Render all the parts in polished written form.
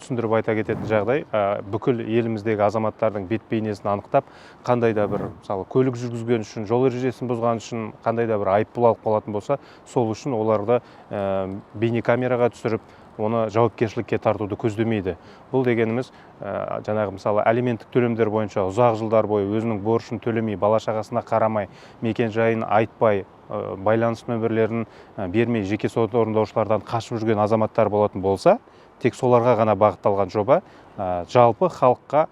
түсіндіріп айта кететін жағдай, бүкіл еліміздегі азаматтардың бет бейнесін анықтап, қандай да бір, мысалы, көлік жүргізген үшін, жол ережесін бұзған үшін қандай да бір айыппұл алып қалатын болса, сол үшін оларды бейнекамераға түсіріп, оны жауапкершілікке тартуды көздемейді. Бұл дегеніміз, жаңағы мысалы алименттік төлемдер бойынша ұзақ жылдар бойы өзінің борышын төлемей, бала-шағасына қарамай, мекен-жайын айтпай, байланыс нөмірлерін бермей, жеке сот орындаушылардан қашып жүрген азаматтар болатын болса, тек соларға ғана бағытталған жоба, жалпы халыққа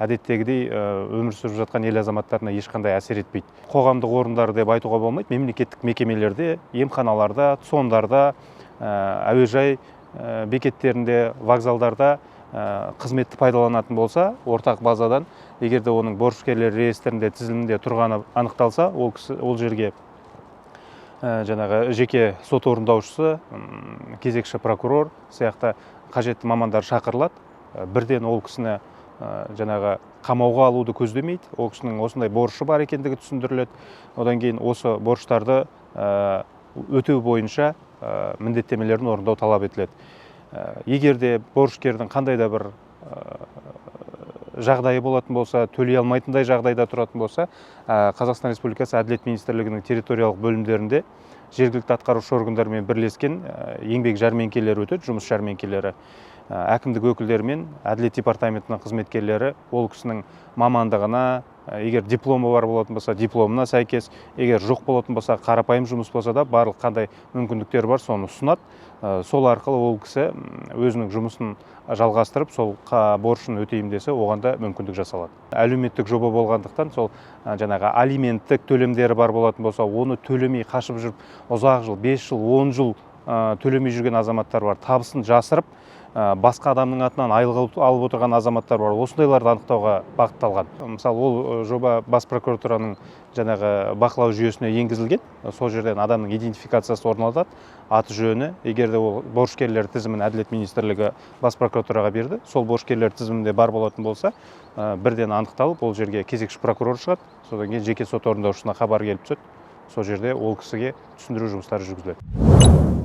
әдеттегідей өмір сүріп жатқан ел азаматтарына ешқандай әсер етпейді. Қоғамдық орындар деп айтуға болмайды, мемлекеттік мекемелерде, емханаларда, сондарда, әуежай бекеттерінде, вокзалдарда қызметті пайдаланатын болса, ортақ базадан, егер де оның борышкерлер реестрінде, тізілімінде тұрғаны анықталса, ол жерге жаңағы жеке сот орындаушысы, кезекші прокурор сияқты қажетті мамандар шақырылады. Бірден ол кісіні жаңағы қамауға алуды көздемейді, ол кісінің осындай борышы бар екендігі түсіндіріледі. Одан кейін осы борыштарды өтеу бойынша міндеттемелерін орындау талап етіледі. Егер де борышкердің қандай да бір жағдайы болатын болса, төлей алмайтындай жағдайда тұратын болса, Қазақстан Республикасы Әділет министрлігінің территориялық бөлімдерінде жергілікті атқарушы органдармен бірлескен еңбек жәрмеңкелері өтеді, жұмыс жәрмеңкелері. Әкімдік өкілдерімен Әділет департаментінің қызметкерлері ол кісінің мамандығына, егер дипломы бар болатын болса, дипломына сәйкес, егер жоқ болатын болса, қарапайым жұмыс болса да, барлық қандай мүмкіндіктер бар, соны ұсынады. Сол арқылы ол кісі өзінің жұмысын жалғастырып, сол борышын өтейін десе, оған да мүмкіндік жасалады. Әлеуметтік жоба болғандықтан, сол жаңағы алименттік төлемдері бар болатын болса, оны төлемей қашып жүріп, ұзақ жыл, 5 жыл, 10 жыл төлемей жүрген азаматтар бар, табысын жасырып, басқа адамның атынан айлық алып отырған азаматтар бар. Осындайларды анықтауға бағытталған. Мысалы, ол жоба бас прокуратураның жаңағы бақылау жүйесіне енгізілген. Сол жерден адамның идентификациясы орналасады, аты жөні. Егер де ол борышкерлер тізімін Әділет министрлігі бас прокуратураға берді, сол борышкерлер тізімінде бар болатын болса, бірден анықталып, ол жерге кезекші прокурор шығады. Содан кейін жеке сот орындаушысына хабар келіп түседі. Сол жерде ол кісіге түсіндіру жұмыстары жүргізіледі.